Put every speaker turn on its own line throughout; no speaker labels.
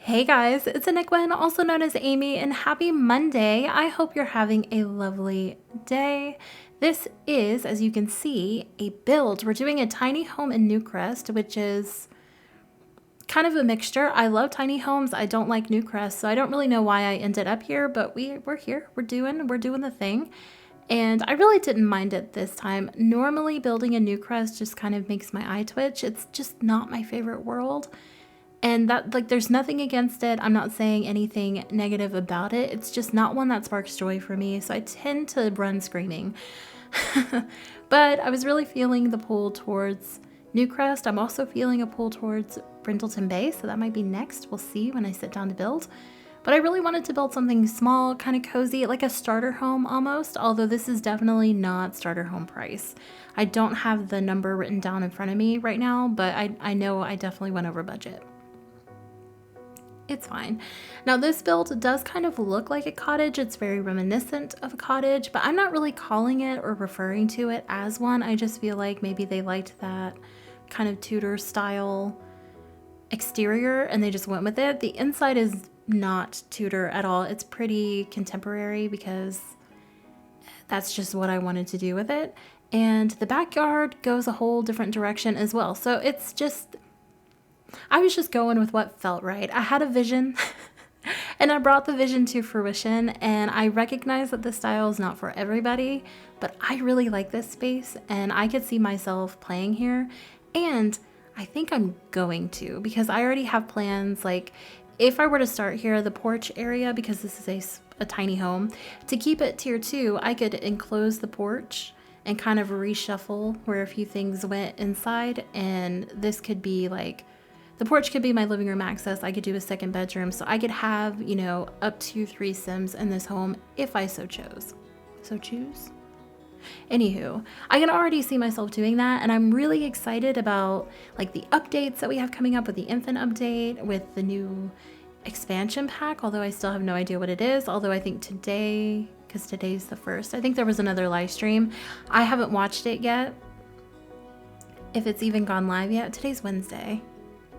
Hey guys, it's ANicWin, also known as Amy, and happy Monday. I hope you're having a lovely day. This is, as you can see, a build. We're doing a tiny home in Newcrest, which is kind of a mixture. I love tiny homes. I don't like Newcrest, so I don't really know why I ended up here, but we're here. We're doing the thing. And I really didn't mind it this time. Normally building a Newcrest just kind of makes my eye twitch. It's just not my favorite world. And that, like, there's nothing against it. I'm not saying anything negative about it. It's just not one that sparks joy for me. So I tend to run screaming. But I was really feeling the pull towards Newcrest. I'm also feeling a pull towards Brindleton Bay. So that might be next. We'll see when I sit down to build. But I really wanted to build something small, kind of cozy, like a starter home almost. Although this is definitely not starter home price. I don't have the number written down in front of me right now, but I know I definitely went over budget. It's fine. Now this build does kind of look like a cottage. It's very reminiscent of a cottage, but I'm not really calling it or referring to it as one. I just feel like maybe they liked that kind of Tudor style exterior and they just went with it. The inside is not Tudor at all. It's pretty contemporary because that's just what I wanted to do with it. And the backyard goes a whole different direction as well. So it's just, I was just going with what felt right. I had a vision and I brought the vision to fruition, and I recognize that this style is not for everybody, but I really like this space and I could see myself playing here, and I think I'm going to, because I already have plans. Like if I were to start here, the porch area, because this is a tiny home, to keep it tier 2, I could enclose the porch and kind of reshuffle where a few things went inside, and this could be like, the porch could be my living room access. I could do a second bedroom. So I could have, you know, up to 3 Sims in this home if I so chose. So choose? Anywho, I can already see myself doing that. And I'm really excited about like the updates that we have coming up with the infant update, with the new expansion pack. Although I still have no idea what it is. Although I think today, because today's the 1st, I think there was another live stream. I haven't watched it yet. If it's even gone live yet. Today's Wednesday.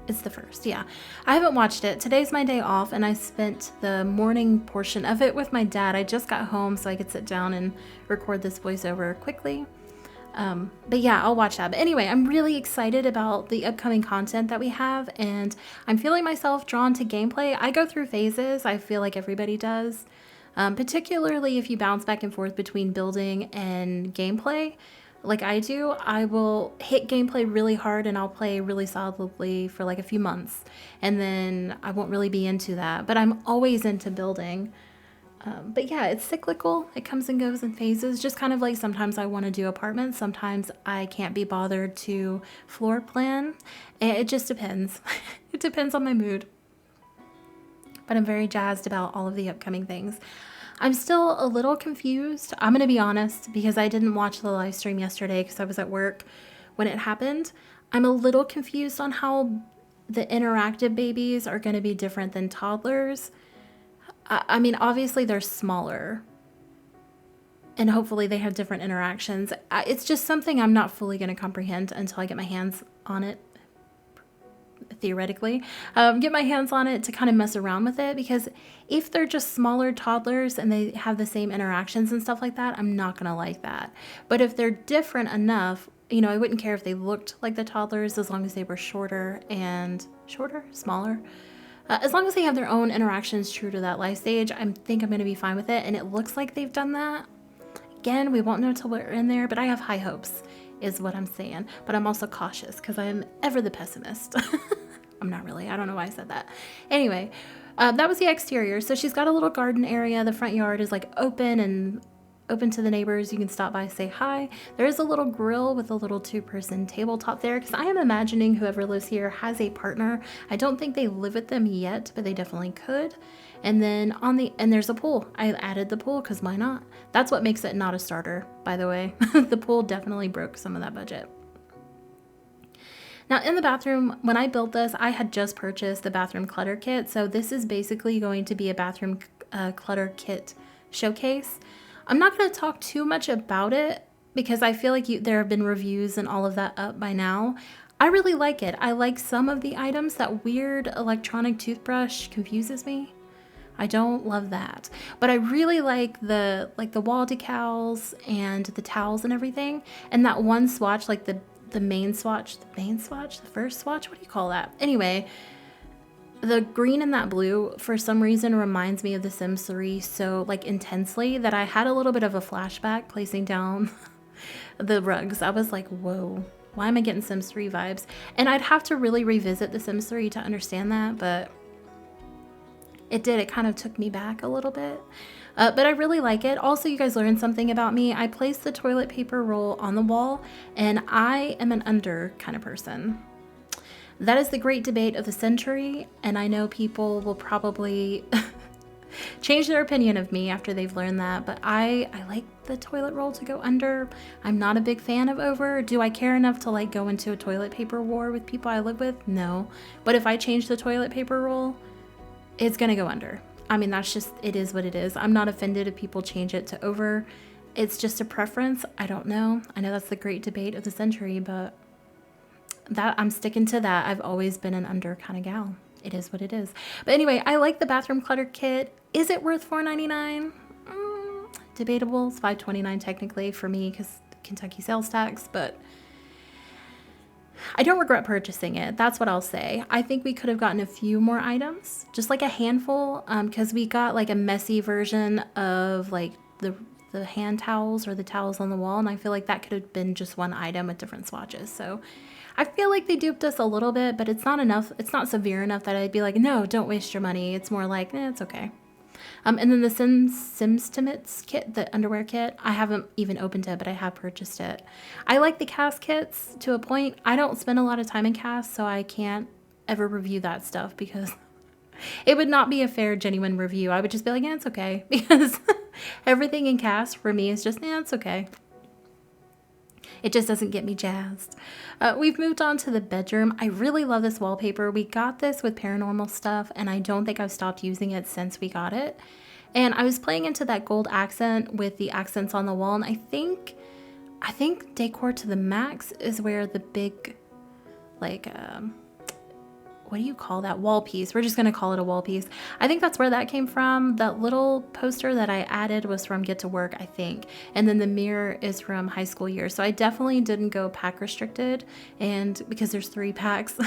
It's the 1st, yeah. I haven't watched it. Today's my day off, and I spent the morning portion of it with my dad. I just got home so I could sit down and record this voiceover quickly. But yeah, I'll watch that. But anyway, I'm really excited about the upcoming content that we have, and I'm feeling myself drawn to gameplay. I go through phases. I feel like everybody does, particularly if you bounce back and forth between building and gameplay. Like I do, I will hit gameplay really hard and I'll play really solidly for like a few months, and then I won't really be into that, but I'm always into building. But yeah, it's cyclical. It comes and goes in phases, just kind of like sometimes I want to do apartments, sometimes I can't be bothered to floor plan. It just depends. It depends on my mood. But I'm very jazzed about all of the upcoming things. I'm still a little confused. I'm going to be honest, because I didn't watch the live stream yesterday because I was at work when it happened. I'm a little confused on how the interactive babies are going to be different than toddlers. I mean, obviously they're smaller and hopefully they have different interactions. It's just something I'm not fully going to comprehend until I get my hands on it. Theoretically, get my hands on it to kind of mess around with it, because if they're just smaller toddlers and they have the same interactions and stuff like that, I'm not gonna like that. But if they're different enough, you know, I wouldn't care if they looked like the toddlers as long as they were smaller. As long as they have their own interactions true to that life stage, I think I'm gonna be fine with it. And it looks like they've done that. Again, we won't know till we're in there, but I have high hopes is what I'm saying. But I'm also cautious because I am ever the pessimist. I'm not really. I don't know why I said that. Anyway, that was the exterior. So she's got a little garden area. The front yard is like open to the neighbors. You can stop by, say hi. There is a little grill with a little 2-person tabletop there, because I am imagining whoever lives here has a partner. I don't think they live with them yet, but they definitely could. And then and there's a pool. I added the pool because why not? That's what makes it not a starter, by the way. The pool definitely broke some of that budget. Now in the bathroom, when I built this, I had just purchased the bathroom clutter kit. So this is basically going to be a bathroom clutter kit showcase. I'm not going to talk too much about it because I feel like there have been reviews and all of that up by now. I really like it. I like some of the items. That weird electronic toothbrush confuses me. I don't love that, but I really like the wall decals and the towels and everything. And that one swatch, like the main swatch, the first swatch, what do you call that? Anyway, the green and that blue for some reason reminds me of The Sims 3 so like intensely that I had a little bit of a flashback placing down the rugs. I was like, whoa, why am I getting Sims 3 vibes? And I'd have to really revisit The Sims 3 to understand that, but it did. It kind of took me back a little bit. But I really like it. Also, you guys learned something about me. I placed the toilet paper roll on the wall, and I am an under kind of person. That is the great debate of the century, and I know people will probably change their opinion of me after they've learned that, but I like the toilet roll to go under. I'm not a big fan of over. Do I care enough to like go into a toilet paper war with people I live with? No. But if I change the toilet paper roll, it's gonna go under. I mean, that's just, it is what it is. I'm not offended if people change it to over. It's just a preference. I don't know. I know that's the great debate of the century, but that I'm sticking to that. I've always been an under kind of gal. It is what it is. But anyway, I like the bathroom clutter kit. Is it worth $4.99? Debatable. It's $5.29 technically for me because Kentucky sales tax, but I don't regret purchasing it. That's what I'll say. I think we could have gotten a few more items, just like a handful, because we got like a messy version of like the hand towels or the towels on the wall, and I feel like that could have been just one item with different swatches. So I feel like they duped us a little bit, but it's not enough. It's not severe enough that I'd be like, no, don't waste your money. It's more like, it's okay. And then the Simstimates kit, the underwear kit, I haven't even opened it, but I have purchased it. I like the cast kits to a point. I don't spend a lot of time in cast, so I can't ever review that stuff because it would not be a fair, genuine review. I would just be like, it's okay. Because everything in cast for me is just, it's okay. It just doesn't get me jazzed. We've moved on to the bedroom. I really love this wallpaper. We got this with paranormal stuff, and I don't think I've stopped using it since we got it. And I was playing into that gold accent with the accents on the wall, and I think decor to the max is where the big, like, what do you call that? Wall piece. We're just going to call it a wall piece. I think that's where that came from. That little poster that I added was from Get to Work, I think. And then the mirror is from High School Years. So I definitely didn't go pack restricted, and because there's 3 packs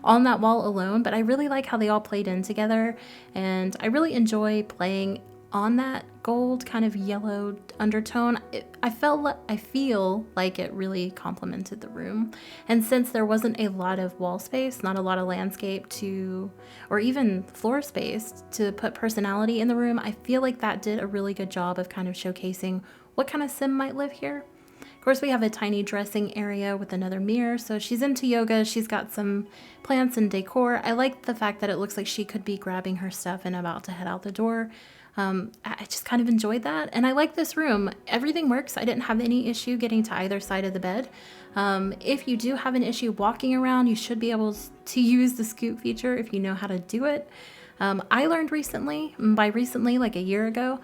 on that wall alone. But I really like how they all played in together. And I really enjoy playing on that gold kind of yellow undertone. I feel like it really complemented the room. And since there wasn't a lot of wall space, not a lot of landscape or even floor space to put personality in the room, I feel like that did a really good job of kind of showcasing what kind of sim might live here. Of course, we have a tiny dressing area with another mirror. So she's into yoga. She's got some plants and decor. I like the fact that it looks like she could be grabbing her stuff and about to head out the door. I just kind of enjoyed that. And I like this room. Everything works. I didn't have any issue getting to either side of the bed. If you do have an issue walking around, you should be able to use the scoot feature if you know how to do it. I learned recently, by recently, like a year ago,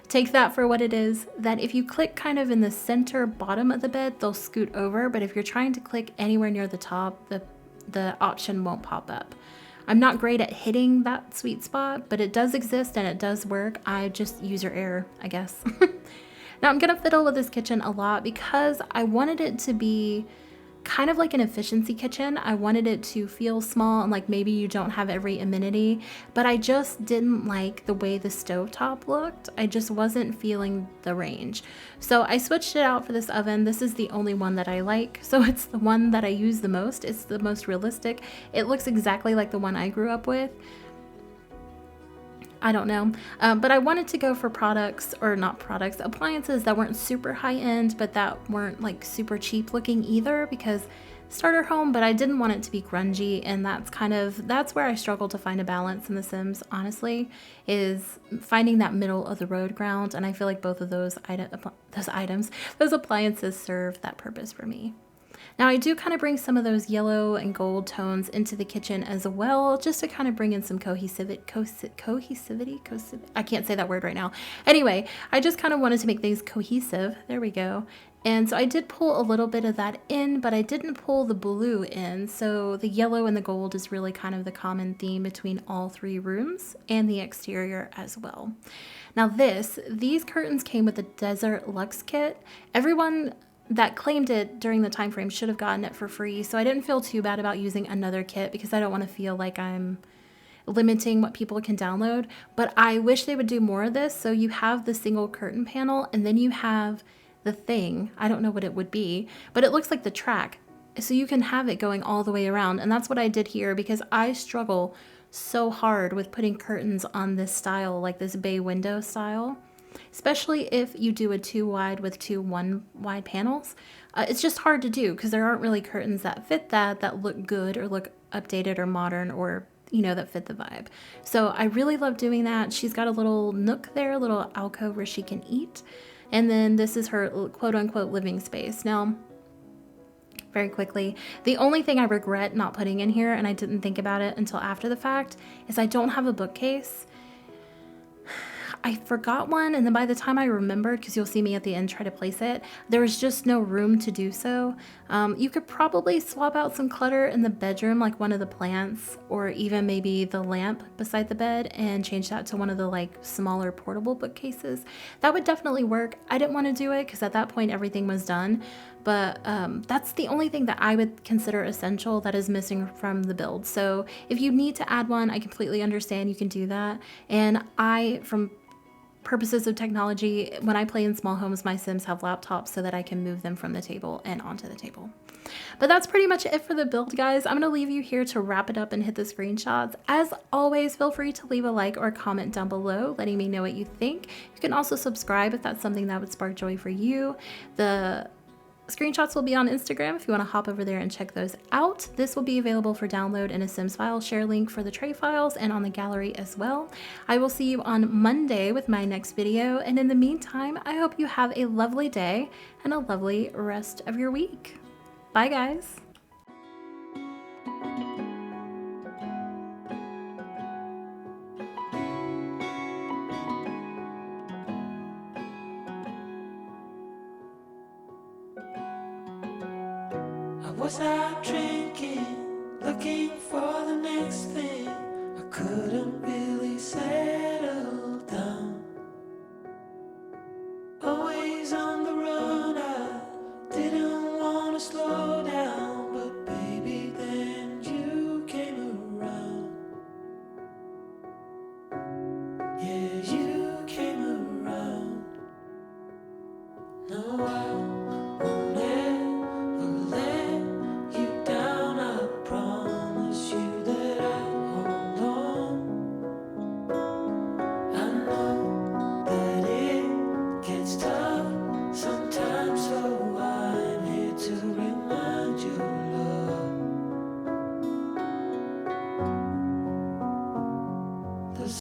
take that for what it is, that if you click kind of in the center bottom of the bed, they'll scoot over. But if you're trying to click anywhere near the top, the option won't pop up. I'm not great at hitting that sweet spot, but it does exist and it does work. I just user error, I guess. Now I'm gonna fiddle with this kitchen a lot because I wanted it to be kind of like an efficiency kitchen. I wanted it to feel small and like maybe you don't have every amenity, but I just didn't like the way the stovetop looked. I just wasn't feeling the range. So I switched it out for this oven. This is the only one that I like. So it's the one that I use the most. It's the most realistic. It looks exactly like the one I grew up with. I don't know, but I wanted to go for appliances that weren't super high end, but that weren't like super cheap looking either, because starter home, but I didn't want it to be grungy. And that's where I struggle to find a balance in The Sims, honestly, is finding that middle of the road ground. And I feel like both of those appliances serve that purpose for me. Now I do kind of bring some of those yellow and gold tones into the kitchen as well, just to kind of bring in some cohesivity. I can't say that word right now. Anyway, I just kind of wanted to make things cohesive. There we go. And so I did pull a little bit of that in, but I didn't pull the blue in. So the yellow and the gold is really kind of the common theme between all 3 rooms and the exterior as well. Now these curtains came with the Desert Luxe kit. Everyone that claimed it during the time frame should have gotten it for free. So I didn't feel too bad about using another kit because I don't want to feel like I'm limiting what people can download. But I wish they would do more of this. So you have the single curtain panel and then you have the thing. I don't know what it would be, but it looks like the track. So you can have it going all the way around. And that's what I did here because I struggle so hard with putting curtains on this style, like this bay window style, especially if you do a 2 wide with 2 1 wide panels. It's just hard to do because there aren't really curtains that fit that look good or look updated or modern or, you know, that fit the vibe. So I really love doing that. She's got a little nook there, a little alcove where she can eat. And then this is her quote unquote living space. Now, very quickly, the only thing I regret not putting in here, and I didn't think about it until after the fact, is I don't have a bookcase. I forgot one, and then by the time I remembered, because you'll see me at the end try to place it, there was just no room to do so. You could probably swap out some clutter in the bedroom, like one of the plants, or even maybe the lamp beside the bed, and change that to one of the like smaller portable bookcases. That would definitely work. I didn't want to do it because at that point everything was done, but that's the only thing that I would consider essential that is missing from the build. So if you need to add one, I completely understand, you can do that. And from purposes of technology, when I play in small homes, my Sims have laptops so that I can move them from the table and onto the table. But that's pretty much it for the build, guys. I'm going to leave you here to wrap it up and hit the screenshots. As always, feel free to leave a like or a comment down below letting me know what you think. You can also subscribe if that's something that would spark joy for you. The screenshots will be on Instagram if you want to hop over there and check those out. This will be available for download in a Sims file share link for the tray files and on the gallery as well. I will see you on Monday with my next video, and in the meantime, I hope you have a lovely day and a lovely rest of your week. Bye, guys.
I was out drinking, looking for the next thing. I couldn't really settle.